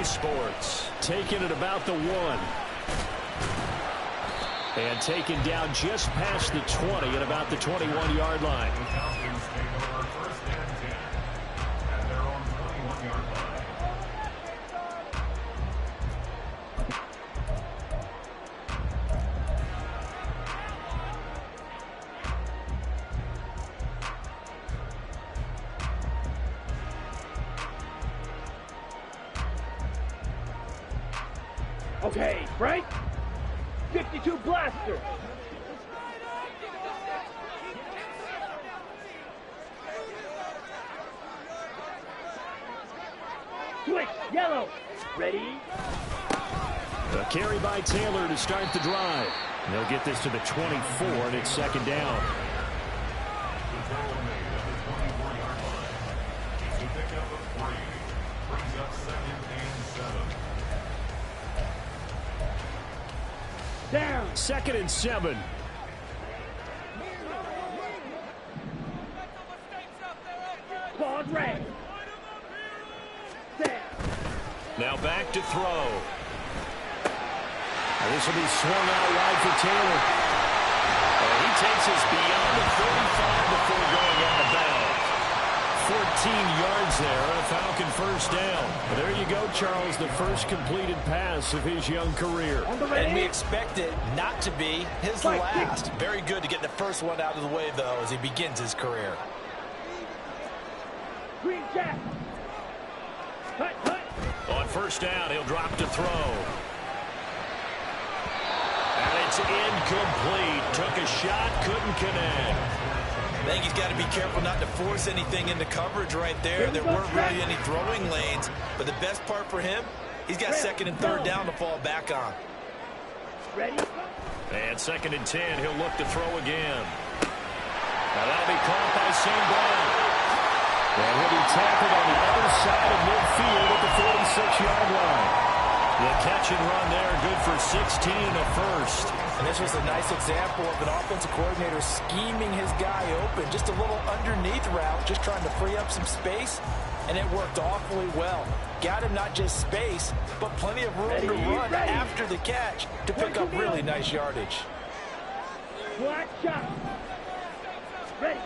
CBS Sports. Taking it about the 1. And taken down just past the 20 at about the 21-yard line. Okay, Frank. 52 blaster. Switch, yellow. Ready? A carry by Taylor to start the drive. And they'll get this to the 24, and it's second down. Down. 2nd and 7. Ball red. Now back to throw. This will be swung out wide for Taylor. And he takes us beyond the 35 before going out of bounds. 14 yards there, a Falcon first down. There you go, Charles, the first completed pass of his young career. And we expect it not to be his last. Very good to get the first one out of the way, though, as he begins his career. Green jack. Cut, cut. On first down, he'll drop to throw. And it's incomplete. Took a shot, couldn't connect. I think he's got to be careful not to force anything into coverage right there. There weren't really any throwing lanes. But the best part for him, he's got 2nd and 3rd down to fall back on. Ready? And 2nd and 10, he'll look to throw again. Now that'll be caught by St. Brown. And he'll be tackled on the other side of midfield at the 46-yard line. The catch and run there, good for 16 and a first. And this was a nice example of an offensive coordinator scheming his guy open. Just a little underneath route, just trying to free up some space, and it worked awfully well. Got him not just space, but plenty of room to run after the catch to pick up really nice yardage. Black shot. Ready.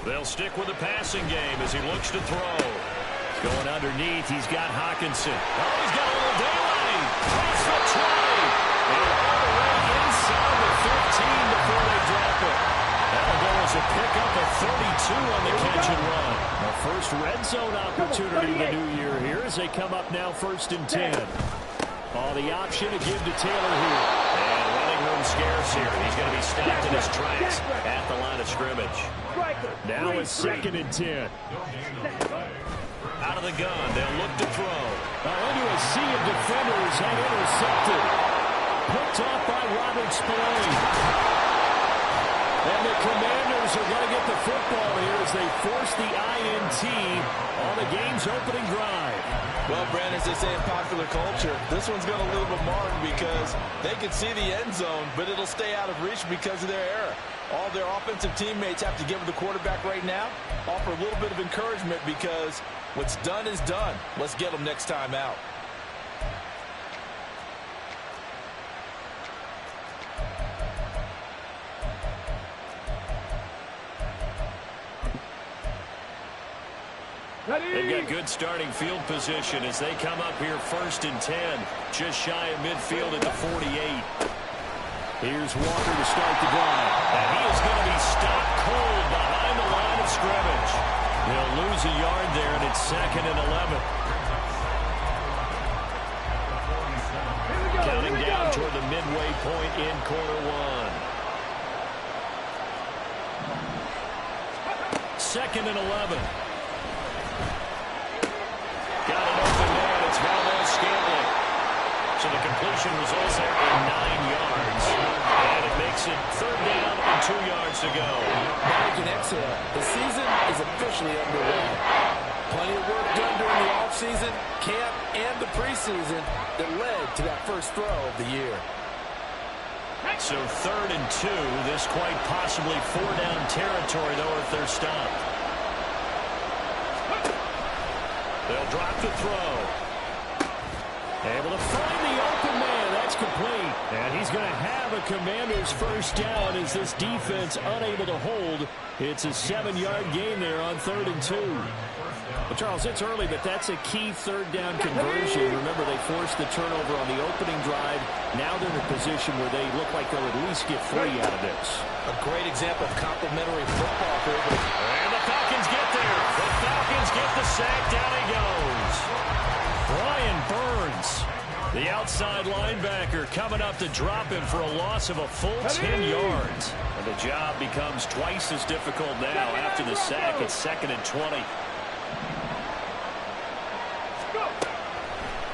They'll stick with the passing game as he looks to throw. Going underneath, he's got Hawkinson. Oh, he's got a little daylight. Cross the 20. And all the way inside the 15 before they drop it. That'll go as a pickup of 32 on the catch and run. A first red zone opportunity in the new year here as they come up now 1st and 10. Oh, the option to give to Taylor here. And running room scarce here. He's going to be stopped in his tracks at the line of scrimmage. Now it's 2nd and 10. Out of the gun, they'll look to throw. Into a sea of defenders and intercepted. Picked off by Robert Spillane. And the Commanders are going to get the football here as they force the INT on the game's opening drive. Well, Brandon, as they say in popular culture, this one's going to leave a mark because they can see the end zone, but it'll stay out of reach because of their error. All their offensive teammates have to give the quarterback right now, offer a little bit of encouragement because what's done is done. Let's get them next time out. They've got good starting field position as they come up here 1st and 10, just shy of midfield at the 48. Here's Walker to start the drive. And he is going to be stopped cold behind the line of scrimmage. They'll lose a yard there, and it's 2nd and 11. Counting down toward the midway point in quarter 1. 2nd and 11. Got an open man. It's Valdez Scantling. So the completion results there in 9 yards. And it makes it 3rd down and 2 yards to go. Now we can exhale. The season is officially underway. Plenty of work done during the offseason, camp, and the preseason that led to that first throw of the year. So 3rd and 2. This quite possibly 4-down territory, though, if they're stopped. They'll drop the throw. Able to find the open man. That's complete. And he's going to have a Commander's first down as this defense unable to hold. It's a 7-yard gain there on 3rd and 2. Well, Charles, it's early, but that's a key third down conversion. Remember, they forced the turnover on the opening drive. Now they're in a position where they look like they'll at least get 3 out of this. A great example of complementary football here. And the Falcons get there. The Falcons get the sack. Down he goes. Brian Burns, the outside linebacker, coming up to drop him for a loss of a full 10 yards. And the job becomes twice as difficult now after the sack. It's 2nd and 20.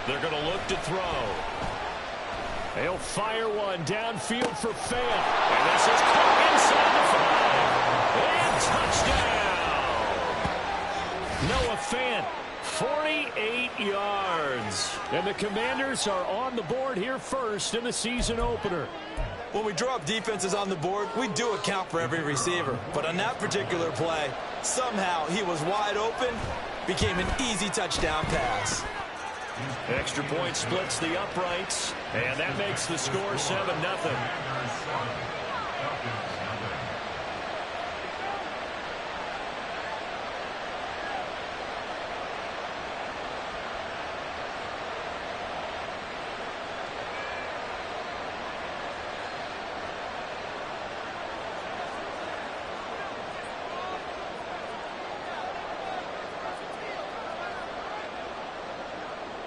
They're going to look to throw. They'll fire one downfield for Fant. And this is caught inside the 5. And touchdown. Noah Fant, 48 yards. And the Commanders are on the board here first in the season opener. When we draw up defenses on the board, we do account for every receiver. But on that particular play, somehow he was wide open, became an easy touchdown pass. Extra point splits the uprights, and that makes the score 7-0.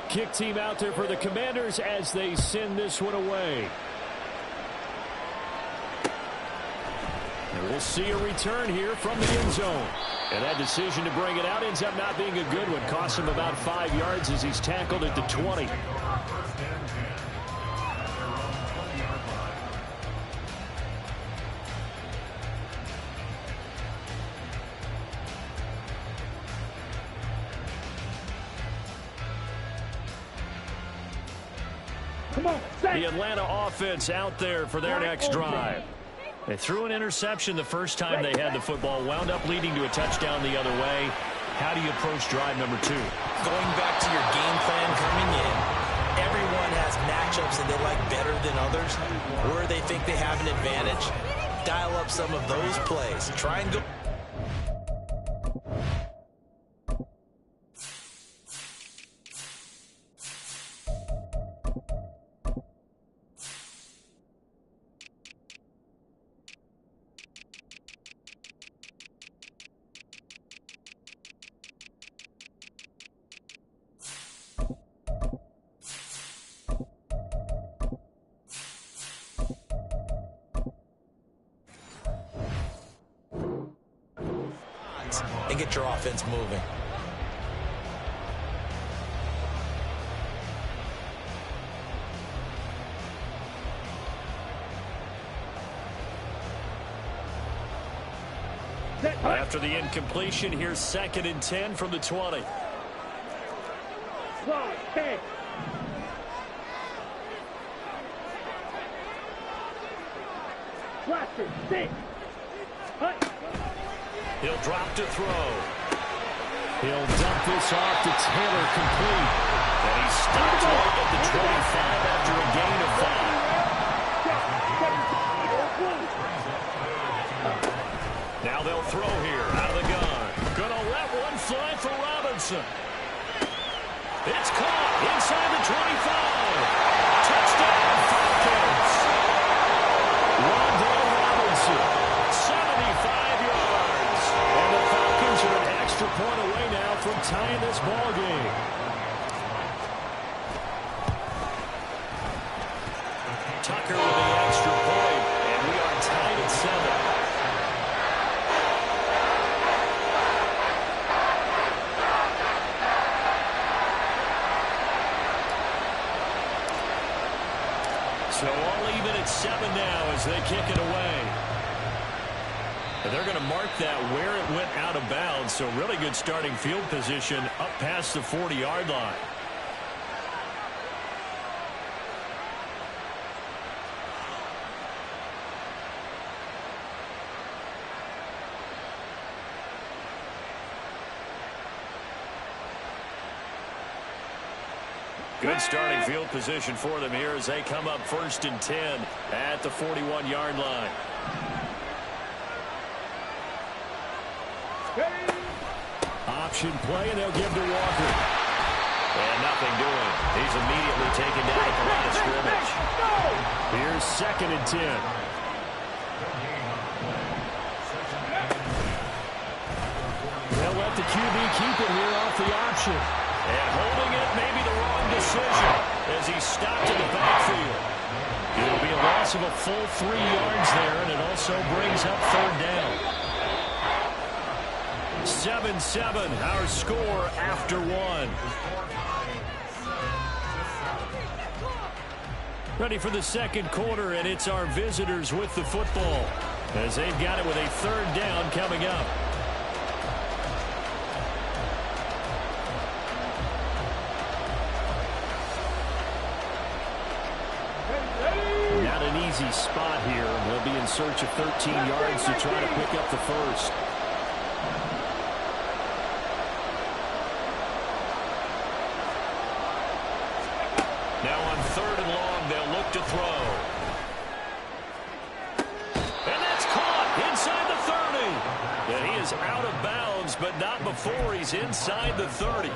Kick team out there for the Commanders as they send this one away. And we'll see a return here from the end zone. And that decision to bring it out ends up not being a good one. Costs him about 5 yards as he's tackled at the 20. The Atlanta offense out there for their next drive. They threw an interception the first time they had the football, wound up leading to a touchdown the other way. How do you approach drive number 2? Going back to your game plan coming in, everyone has matchups that they like better than others, where they think they have an advantage. Dial up some of those plays. Try and go. And get your offense moving. After the incompletion, here's 2nd and 10 from the 20. Blaster, 6. He'll drop to throw. He'll dump this off to Taylor, complete. And he stopped right at the 25 after a gain of 5. Now they'll throw here out of the gun. Gonna let one fly for Robinson. It's caught inside the 25. Touchdown Falcons. Rondell Robinson, 75 yards. And the Falcons are an extra point away now from tying this ball game. Tucker with the extra point, and we are tied at 7. So all even at 7 now as they kick it away. And they're going to mark that where it went out of bounds. So really good starting field position up past the 40-yard line. Good starting field position for them here as they come up 1st and 10 at the 41-yard line. Option play, and they'll give to Walker. And nothing doing. He's immediately taken down at the line of scrimmage. Here's 2nd and 10. They'll let the QB keep it here off the option. And holding it may be the wrong decision as he's stopped in the backfield. It'll be a loss of a full 3 yards there, and it also brings up 3rd down. 7-7, our score after 1. Ready for the 2nd quarter, and it's our visitors with the football as they've got it with a 3rd down coming up. Not an easy spot here. They'll be in search of 13 yards to try to pick up the first. Now on 3rd and long, they'll look to throw. And that's caught inside the 30. And he is out of bounds, but not before he's inside the 30.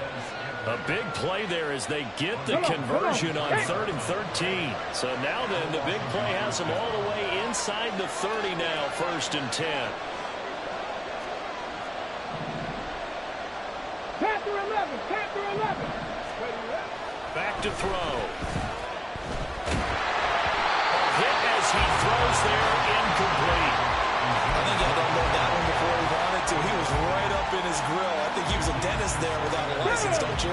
A big play there as they get the conversion on 3rd and 13. So now then, the big play has them all the way inside the 30 now, 1st and 10. Panther 11, Panther 11. Back to throw. Hit as he throws there, incomplete. I think he had to unload that one before he wanted to. He was right up in his grill. I think he was a dentist there without a license, don't you?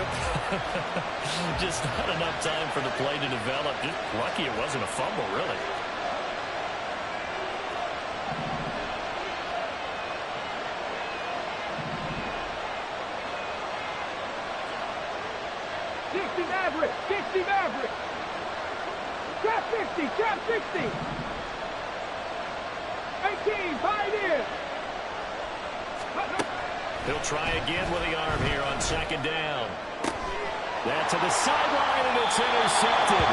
Just not enough time for the play to develop. Just lucky it wasn't a fumble, really. Maverick, 60 Maverick. Trap 60, trap 60. 18, Pioneer. He'll try again with the arm here on 2nd down. That to the sideline, and it's intercepted.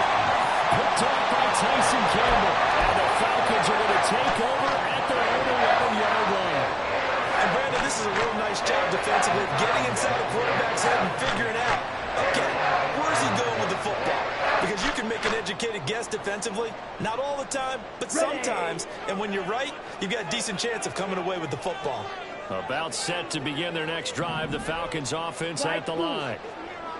Picked off by Tyson Campbell. And the Falcons are going to take over at their own 11-yard line. And Brandon, this is a real nice job defensively, getting inside the quarterback's head and figuring out, okay, where's he going with the football? Because you can make an educated guess defensively, not all the time, but sometimes. And when you're right, you've got a decent chance of coming away with the football. About set to begin their next drive, the Falcons offense at the line.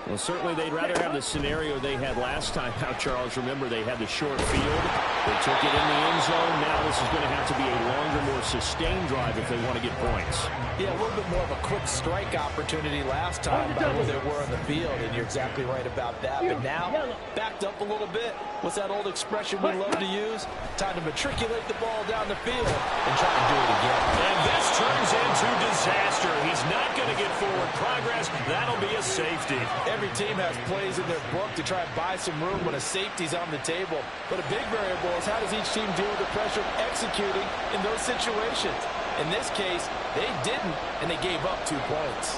Well, certainly they'd rather have the scenario they had last time out, Charles. Remember, they had the short field. They took it in the end zone. Now this is going to have to be a longer, more sustained drive if they want to get points. Yeah, a little bit more of a quick strike opportunity last time by where they were on the field, and you're exactly right about that. But now, backed up a little bit. What's that old expression we love to use? Time to matriculate the ball down the field and try to do it again. And this turns into disaster. He's not going to get forward progress. That'll be a safety. Every team has plays in their book to try and buy some room when a safety's on the table. But a big variable is how does each team deal with the pressure of executing in those situations. In this case, they didn't, and they gave up 2 points.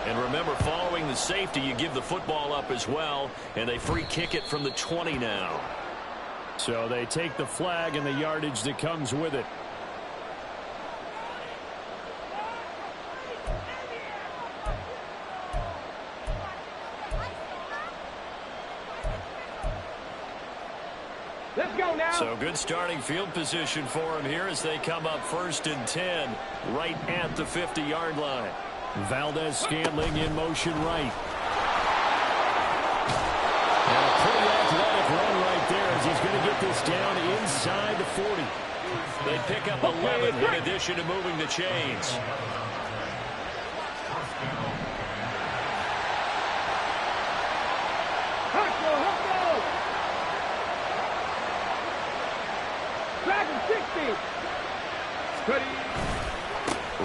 And remember, following the safety, you give the football up as well, and they free kick it from the 20 now. So they take the flag and the yardage that comes with it. Let's go now. So good starting field position for them here as they come up 1st and 10 right at the 50-yard line. Valdez-Scantling in motion right. And a pretty athletic run right there as he's going to get this down inside the 40. They pick up 11 in addition to moving the chains. Dragon 60.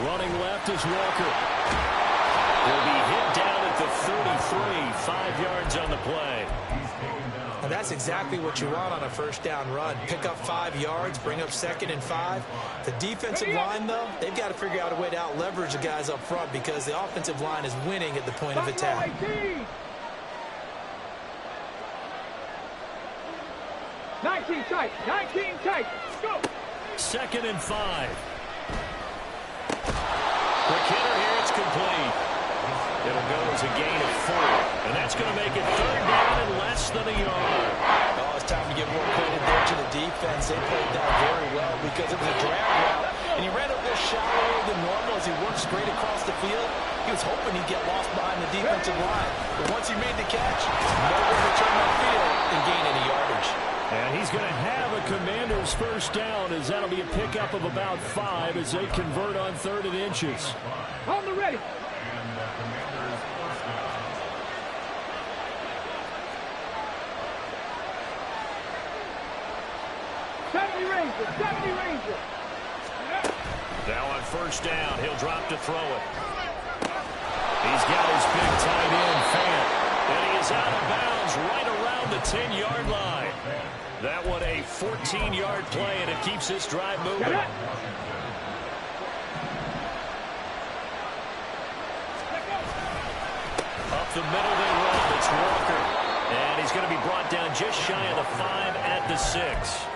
Running left is Walker. He'll be hit down at the 33, 5 yards on the play. And That's exactly what you want on a first down run. Pick up 5 yards, bring up 2nd and 5. The defensive line, though, they've got to figure out a way to out-leverage the guys up front because the offensive line is winning at the point of attack. 19 tight, 19 tight. Go. 2nd and 5. Quick hitter here, it's complete. It'll go as a gain of 4, and that's going to make it 3rd down and less than a yard. Oh, it's time to give more credit there to the defense. They played that very well because it was a drag route, and he ran a little shallower than normal as he worked straight across the field. He was hoping he'd get lost behind the defensive line, but once he made the catch, nowhere to turn that field and gain any yardage. And he's going to have a Commander's first down, as that'll be a pickup of about 5 as they convert on 3rd and inches. On the ready. Ranger. Now on 1st down, he'll drop to throw it. He's got his big tight end, Fant, and he is out of bounds right around the 10-yard line. That one a 14-yard play, and it keeps this drive moving. Up the middle they run. It's Walker, and he's going to be brought down just shy of the 5 at the 6.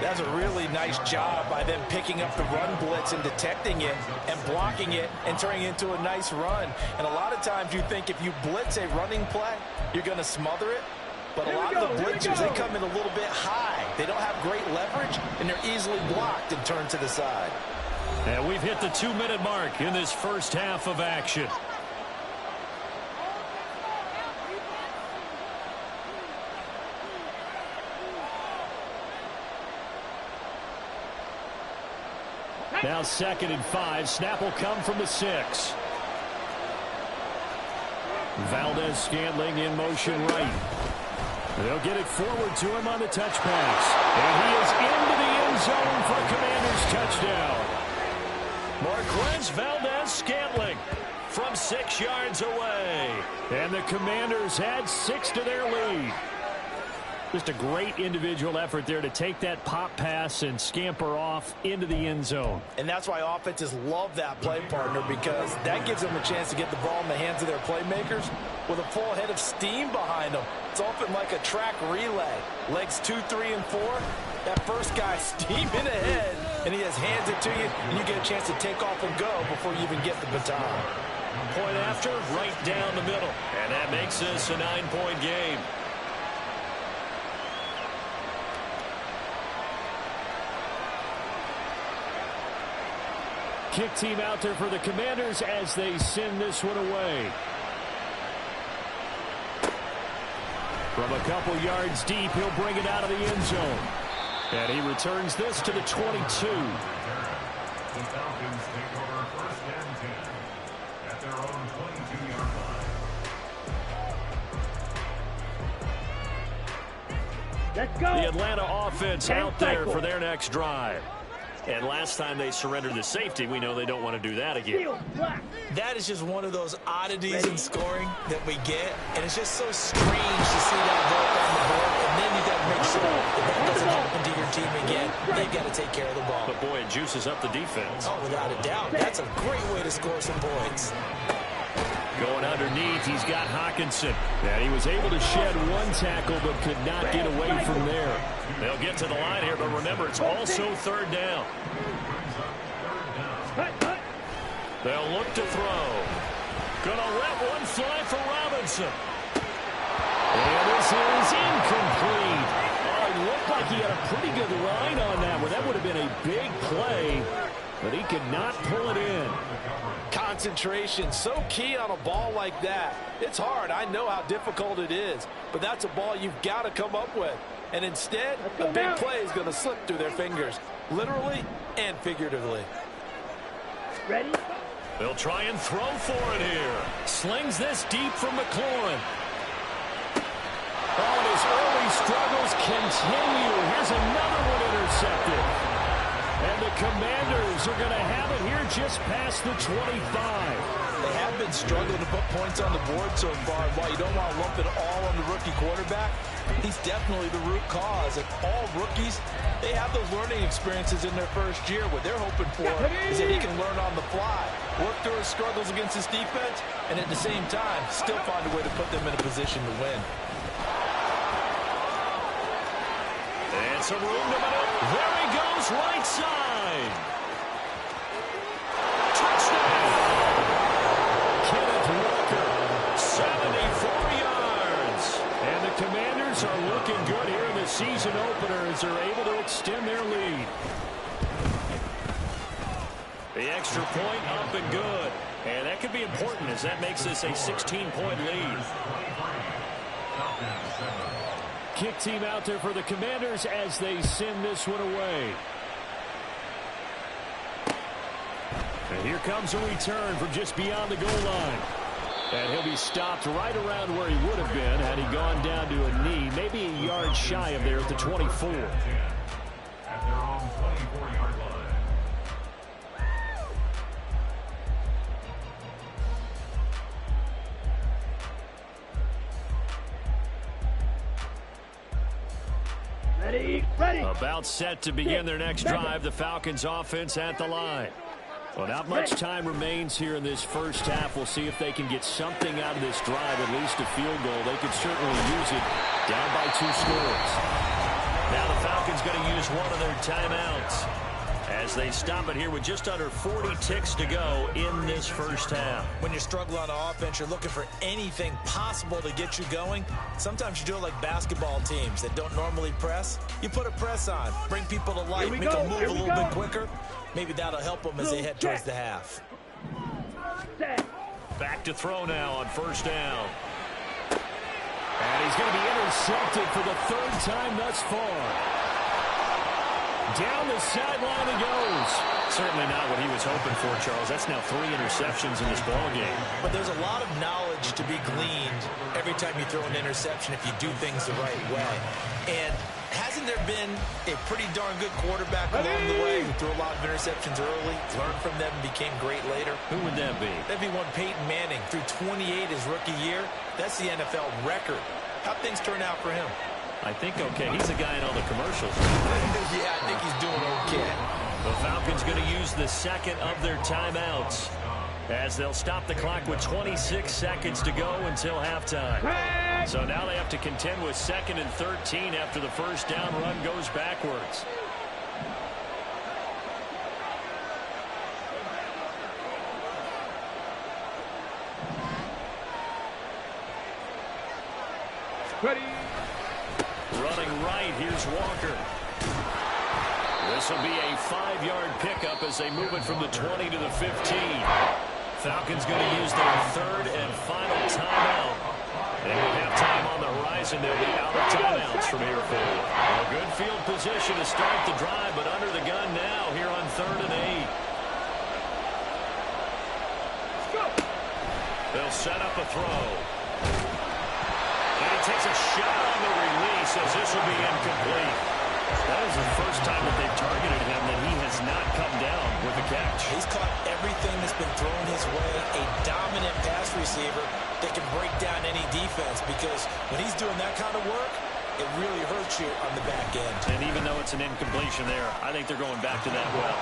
That's a really nice job by them picking up the run blitz and detecting it and blocking it and turning it into a nice run. And a lot of times you think if you blitz a running play, you're going to smother it. But a lot of the blitzers, they come in a little bit high. They don't have great leverage, and they're easily blocked and turned to the side. And we've hit the 2-minute mark in this first half of action. Now 2nd and 5. Snap will come from the 6. Valdez-Scantling in motion right. They'll get it forward to him on the touch pass. And he is into the end zone for a Commanders touchdown. Marquez Valdez-Scantling from 6 yards away. And the Commanders had 6 to their lead. Just a great individual effort there to take that pop pass and scamper off into the end zone. And that's why offenses love that play, partner, because that gives them a chance to get the ball in the hands of their playmakers with a full head of steam behind them. It's often like a track relay. Legs 2, 3, and 4. That first guy steaming ahead, and he just hands it to you, and you get a chance to take off and go before you even get the baton. Point after, right down the middle. And that makes this a 9-point game. Kick team out there for the Commanders as they send this one away. From a couple yards deep, he'll bring it out of the end zone. And he returns this to the 22. The Falcons take over 1st and 10 at their own 22-yard line. Let's go. The Atlanta offense out there for their next drive. And last time they surrendered the safety, we know they don't want to do that again. That is just one of those oddities in scoring that we get, and it's just so strange to see that vote on the board, and then you got to make sure that doesn't happen to your team again. They've got to take care of the ball. But boy, it juices up the defense. Oh, without a doubt. That's a great way to score some points. Going underneath, he's got Hawkinson. And he was able to shed one tackle, but could not get away from there. They'll get to the line here, but remember, it's also 3rd down. They'll look to throw. Gonna let one fly for Robinson. And this is incomplete. Oh, it looked like he had a pretty good line on that one. That would have been a big play, but he could not pull it in. Concentration, so key on a ball like that. It's hard. I know how difficult it is, but that's a ball you've got to come up with. And instead, a big play is going to slip through their fingers, literally and figuratively. Ready? They'll try and throw for it here. Slings this deep from McLaurin. Oh, and his early struggles continue. Here's another one intercepted. And the Commanders are going to have it here just past the 25. They have been been struggling to put points on the board so far. And while you don't want to lump it all on the rookie quarterback, he's definitely the root cause. And all rookies, they have those learning experiences in their first year. What they're hoping for is that he can learn on the fly, work through his struggles against his defense, and at the same time, still find a way to put them in a position to win. And some room to maneuver. There he goes, right side. Touchdown! Kenneth Walker, 74 yards. And the Commanders are looking good here in the season opener as they're able to extend their lead. The extra point up and good. And that could be important as that makes this a 16-point lead. Kick team out there for the Commanders as they send this one away. And here comes a return from just beyond the goal line. And he'll be stopped right around where he would have been had he gone down to a knee, maybe a yard shy of there at the 24. At their own 24-yard line. Ready. About set to begin their next drive, the Falcons offense at the line. Well, not much time remains here in this first half. We'll see if they can get something out of this drive, at least a field goal. They could certainly use it down by 2 scores. Now the Falcons going to use one of their timeouts as they stop it here with just under 40 ticks to go in this first half. When you're struggling on offense, you're looking for anything possible to get you going. Sometimes you do it like basketball teams that don't normally press. You put a press on, bring people to life, make them move a little bit quicker. Maybe that'll help them as they head towards the half. Back to throw now on first down. And he's going to be intercepted for the 3rd time thus far. Down the sideline he goes. Certainly not what he was hoping for, Charles. That's now 3 interceptions in this ballgame. But there's a lot of knowledge to be gleaned every time you throw an interception if you do things the right way. And hasn't there been a pretty darn good quarterback along the way who threw a lot of interceptions early, learned from them, and became great later? Who would that be? That'd be one Peyton Manning, threw 28 his rookie year. That's the NFL record. How'd things turn out for him? I think okay. He's the guy in all the commercials. Yeah, I think he's doing okay. The Falcons going to use the second of their timeouts as they'll stop the clock with 26 seconds to go until halftime. So now they have to contend with 2nd and 13 after the first down run goes backwards. Ready. Running right, here's Walker. This will be a 5-yard pickup as they move it from the 20 to the 15. Falcons going to use their 3rd and final timeout. And with halftime on the horizon, they'll be out of timeouts from here forward. A good field position to start the drive, but under the gun now here on 3rd and 8. They'll set up a throw. And he takes a shot on the release as this will be incomplete. That is the first time that they've targeted him that he has not come down with a catch. He's caught everything that's been thrown his way. A dominant pass receiver that can break down any defense because when he's doing that kind of work, it really hurts you on the back end. And even though it's an incompletion there, I think they're going back to that well.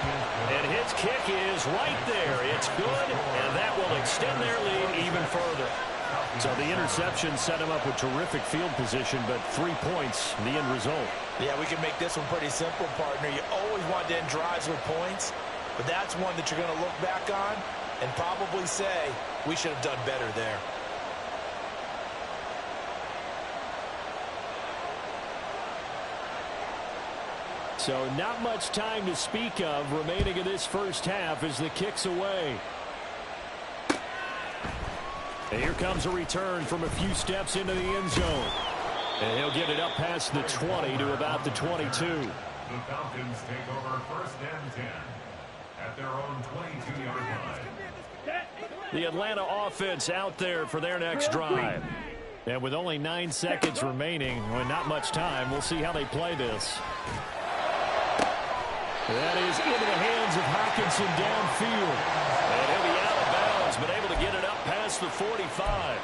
And his kick is right there. It's good, and that will extend their lead even further. So the interception set him up with terrific field position, but 3 points, the end result. Yeah, we can make this one pretty simple, partner. You always want to end drives with points, but that's one that you're going to look back on and probably say, we should have done better there. So not much time to speak of remaining in this first half as the kick's away. And here comes a return from a few steps into the end zone. And he'll get it up past the 20 to about the 22. The Falcons take over 1st and 10 at their own 22-yard line. The Atlanta offense out there for their next drive. And with only 9 seconds remaining, well, not much time, we'll see how they play this. That is into the hands of Hockenson downfield. And he'll be out of bounds, but able to get it up past past the 45.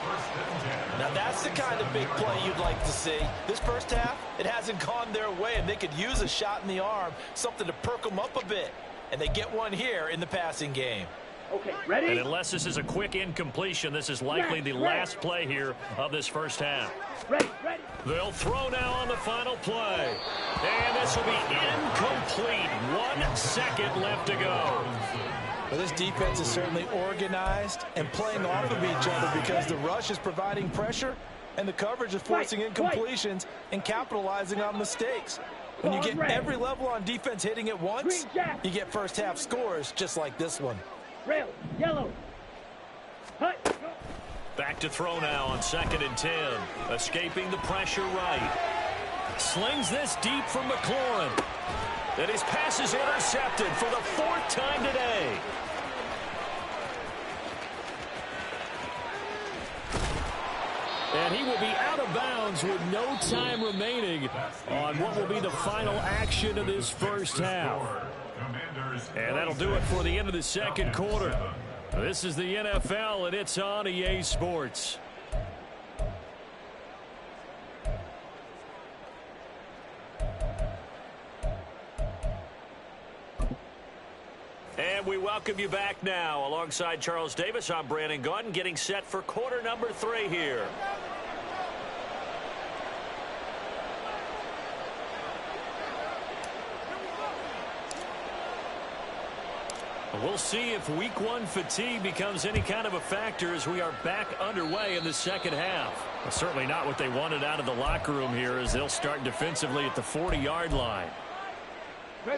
Now that's the kind of big play you'd like to see. This first half, it hasn't gone their way, and they could use a shot in the arm, something to perk them up a bit. And they get one here in the passing game. Okay, ready? And unless this is a quick incompletion, this is likely the last play here of this first half. Ready. They'll throw now on the final play. And this will be incomplete. 1 second left to go. Well, this defense is certainly organized and playing off of each other because the rush is providing pressure and the coverage is forcing incompletions and capitalizing on mistakes. When you get every level on defense hitting at once, you get first half scores just like this one. Rail, yellow. Hut. Back to throw now on 2nd and 10. Escaping the pressure right. Slings this deep from McLaurin. And his pass is intercepted for the 4th time today. And he will be out of bounds with no time remaining on what will be the final action of this first half. And that'll do it for the end of the second quarter. This is the NFL, and it's on EA Sports. And we welcome you back now. Alongside Charles Davis, I'm Brandon Gaudin, getting set for quarter number 3 here. We'll see if week 1 fatigue becomes any kind of a factor as we are back underway in the second half. Well, certainly not what they wanted out of the locker room here as they'll start defensively at the 40-yard line.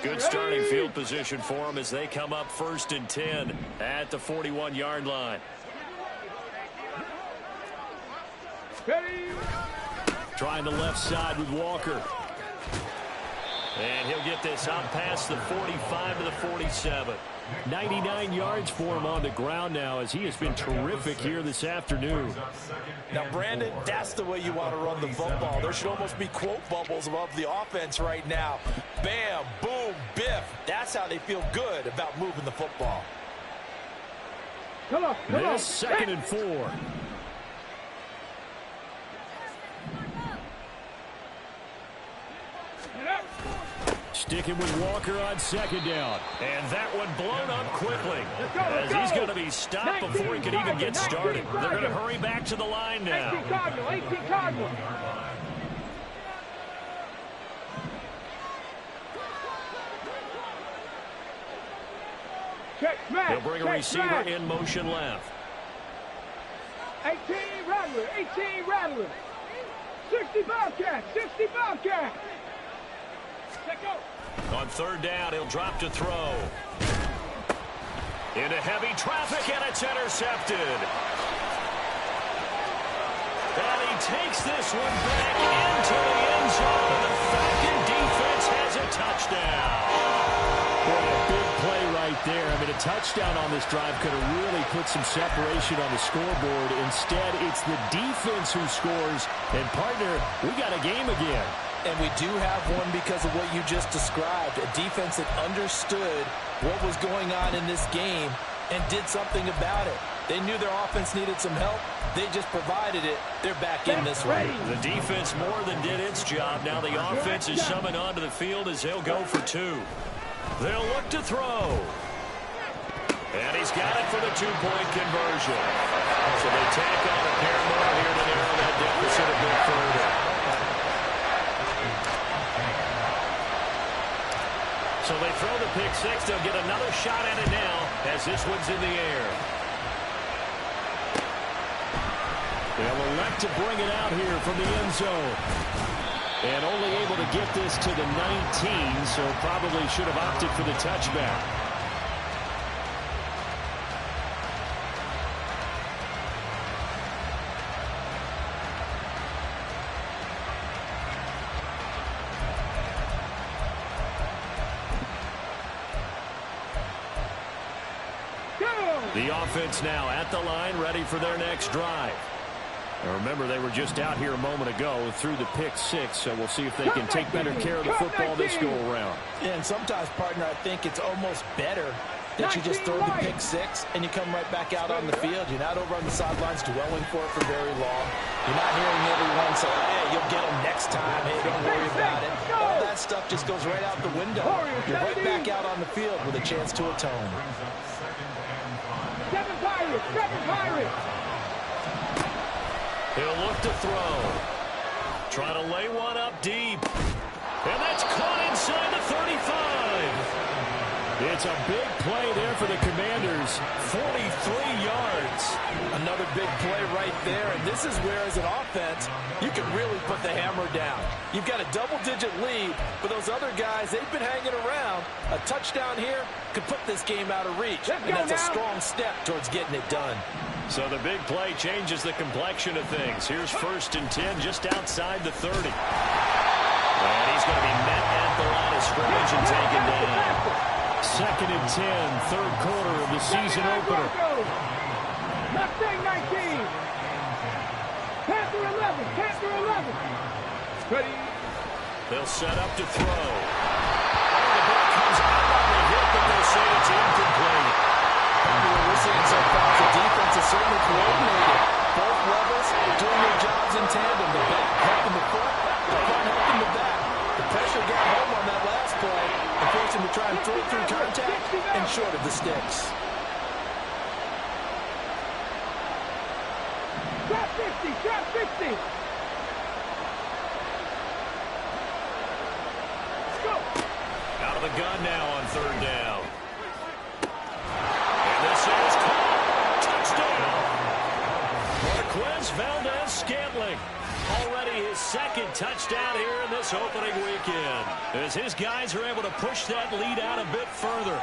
Good starting field position for them as they come up 1st and 10 at the 41-yard line. Trying the left side with Walker. And he'll get this out past the 45 to the 47. 99 yards for him on the ground now as he has been terrific here this afternoon. Now, Brandon, that's the way you want to run the football. There should almost be quote bubbles above the offense right now. Bam, boom, biff. That's how they feel good about moving the football. Come on. This 2nd and 4. Sticking with Walker on 2nd down. And that one blown up quickly as he's going to be stopped before he can even get started. They're going to hurry back to the line now. 18 Cardinal. Check smash. They'll bring a receiver in motion left. 18 Rattler. 60 Bobcat. Check go. On 3rd down, he'll drop to throw. Into heavy traffic, and it's intercepted. And he takes this one back into the end zone. The Falcon defense has a touchdown. Boy, a big play right there. I mean, a touchdown on this drive could have really put some separation on the scoreboard. Instead, it's the defense who scores. And, partner, we got a game again. And we do have one because of what you just described. A defense that understood what was going on in this game and did something about it. They knew their offense needed some help. They just provided it. They're back in this one. The defense more than did its job. Now the offense is summoned onto the field as they'll go for 2. They'll look to throw. And he's got it for the 2-point conversion. So they tack on a pair more here to narrow that deficit a bit further. So they throw the pick 6. They'll get another shot at it now as this one's in the air. They'll elect to bring it out here from the end zone. And only able to get this to the 19, so probably should have opted for the touchback. The offense now at the line, ready for their next drive. Now remember, they were just out here a moment ago through the pick 6, so we'll see if they can take better care of the football this go around. And sometimes, partner, I think it's almost better that you just throw the pick six and you come right back out on the field. You're not over on the sidelines dwelling for it for very long. You're not hearing everyone say, hey, you'll get them next time. Hey, don't worry about it. All that stuff just goes right out the window. You're right back out on the field with a chance to atone. 7 Pirates, 7 Pirates. He'll look to throw. Try to lay one up deep. And that's caught inside the 35. It's a big play there for the Commanders. 43 yards. Another big play right there. And this is where, as an offense, you can really put the hammer down. You've got a double-digit lead, but those other guys, they've been hanging around. A touchdown here could put this game out of reach. And that's a strong step towards getting it done. So the big play changes the complexion of things. Here's 1st and 10 just outside the 30. And he's going to be met at the line of scrimmage and taken down. 2nd and 10, third quarter of the season opener. Mustang 19. Panther 11. Panther 11. Ready. They'll set up to throw. Oh, the ball comes out on the hit, but they'll say it's incomplete. What we're seeing so far is the defense is certainly coordinated. Both levels doing their jobs in tandem. The back helping the front, the front helping the back. The pressure got home on that last play and forced him to try and throw through contact and short of the sticks. Trap 50. Trap 50. Let's go. Out of the gun now on 3rd down. And this is caught. Touchdown. Marquez Valdez-Scantling. Already his 2nd touchdown here in this opening weekend, as his guys are able to push that lead out a bit further.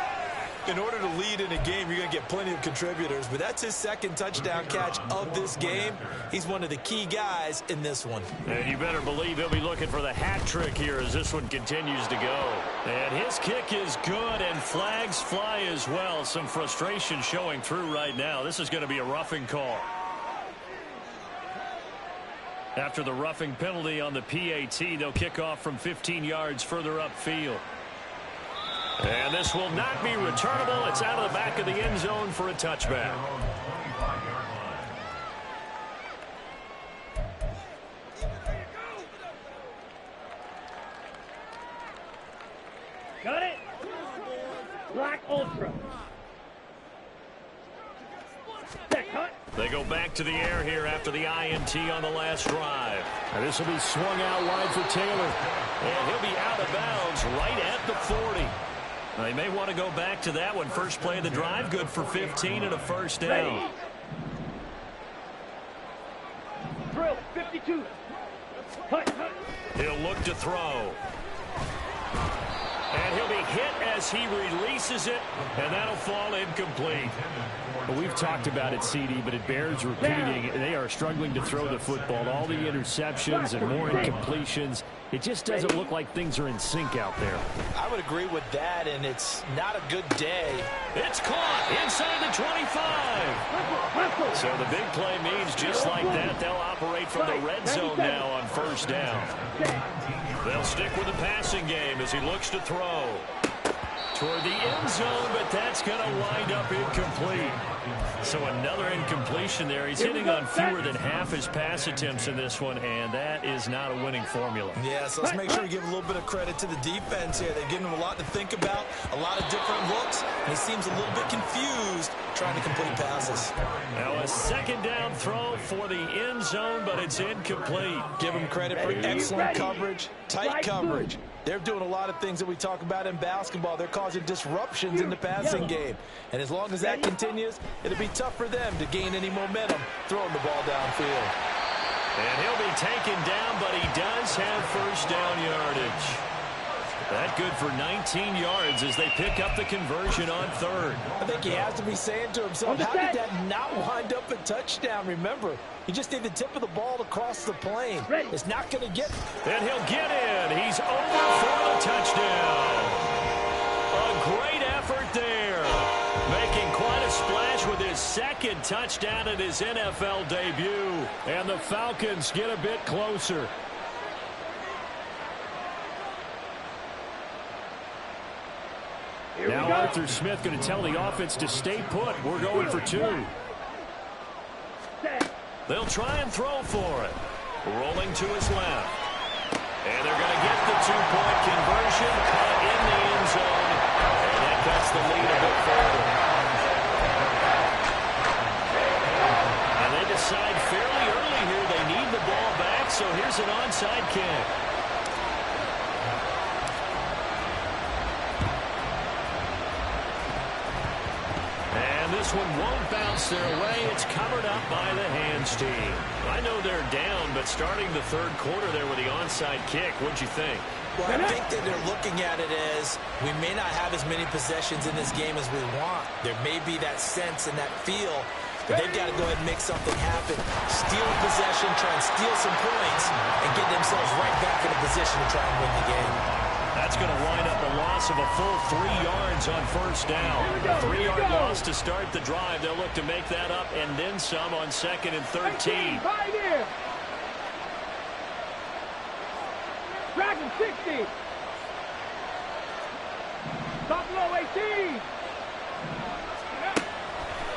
In order to lead in a game, you're going to get plenty of contributors, but that's his 2nd touchdown catch of this game. He's one of the key guys in this one. And you better believe he'll be looking for the hat trick here as this one continues to go. And his kick is good, and flags fly as well. Some frustration showing through right now. This is going to be a roughing call. After the roughing penalty on the PAT, they'll kick off from 15 yards further upfield. And this will not be returnable. It's out of the back of the end zone for a touchback. Got it. Black Ultra. They go back to the air here after the INT on the last drive. And this will be swung out wide for Taylor. And he'll be out of bounds right at the 40. Now, they may want to go back to that one. First play of the drive, good for 15 and a 1st down. Drill 52. He'll look to throw. And he'll be hit as he releases it, and that'll fall incomplete. Well, we've talked about it, CD, but it bears repeating. They are struggling to throw the football. All the interceptions and more incompletions. It just doesn't look like things are in sync out there. I would agree with that, and it's not a good day. It's caught inside the 25. So the big play means just like that, they'll operate from the red zone now on 1st down. They'll stick with the passing game as he looks to throw toward the end zone, but that's going to wind up incomplete. So another incompletion there. He's hitting on fewer than half his pass attempts in this one, and that is not a winning formula. Yeah, so let's make sure we give a little bit of credit to the defense here. They've given him a lot to think about, a lot of different looks, and he seems a little bit confused trying to complete passes. Now a 2nd down throw for the end zone, but it's incomplete. Give him credit for excellent coverage, tight coverage. They're doing a lot of things that we talk about in basketball. They're causing disruptions in the passing game. And as long as that continues, it'll be tough for them to gain any momentum throwing the ball downfield. And he'll be taken down, but he does have 1st down yardage. That good for 19 yards as they pick up the conversion on 3rd. I think he has to be saying to himself, how did that not wind up a touchdown? Remember, you just need the tip of the ball to cross the plane. It's not going to get... And he'll get in. He's over for the touchdown. A great effort there. Making quite a splash with his 2nd touchdown in his NFL debut. And the Falcons get a bit closer. Now Arthur Smith going to tell the offense to stay put. We're going for 2. They'll try and throw for it. Rolling to his left. And they're going to get the 2-point conversion. Caught in the end zone. And that cuts the lead a bit further. And they decide fairly early here they need the ball back, so here's an onside kick. This one won't bounce their way. It's covered up by the hands team. I know they're down, but starting the third quarter there with the onside kick, what'd you think? Well, I think that they're looking at it as we may not have as many possessions in this game as we want. There may be that sense and that feel that they've got to go ahead and make something happen. Steal a possession, try and steal some points, and get themselves right back in a position to try and win the game. That's going to wind up a loss of a full 3 yards on first down. A 3-yard loss to start the drive. They'll look to make that up and then some on 2nd and 13. Dragon 60. Buffalo 18.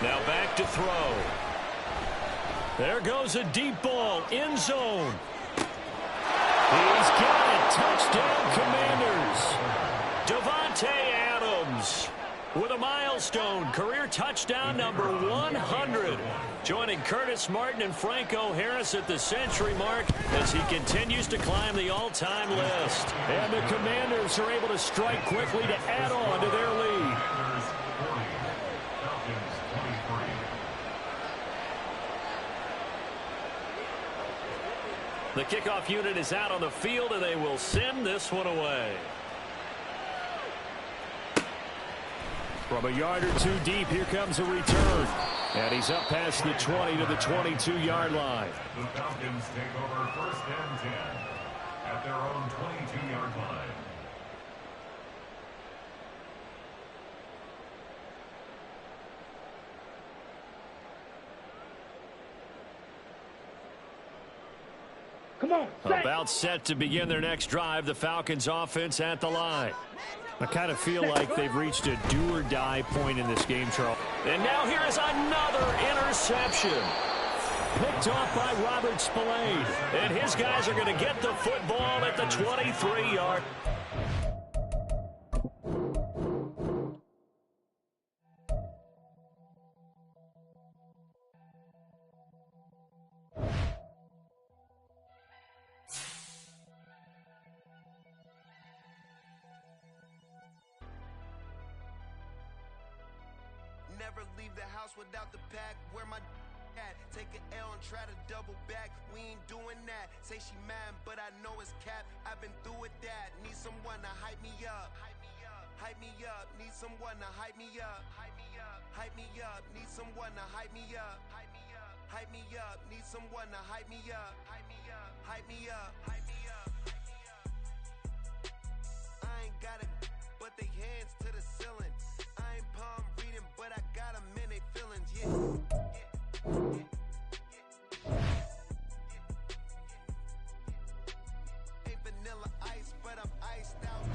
Now back to throw. There goes a deep ball. End zone. He's got it. Touchdown, Commanders. Davante Adams with a milestone. Career touchdown number 100. Joining Curtis Martin and Franco Harris at the century mark as he continues to climb the all-time list. And the Commanders are able to strike quickly to add on to their lead. The kickoff unit is out on the field, and they will send this one away. From a yard or 2 deep, here comes a return. And he's up past the 20 to the 22-yard line. The Falcons take over 1st and 10 at their own 22-yard line. Come on. About set to begin their next drive. The Falcons offense at the line. I kind of feel like they've reached a do-or-die point in this game, Charles. And now here is another interception. Picked off by Robert Spillane. And his guys are going to get the football at the 23-yard. Never leave the house without the pack. Where my at? Take an L and try to double back. We ain't doing that. Say she mad, but I know it's cap. I've been through with that. Need someone to hype me up. Hype me up. Need someone to hype me up. Hype me up. Hype me up. Need someone to hype me up. Hype me up. Hype me up. Need someone to hype me up. Hype me up. Hype me up. Hype me up.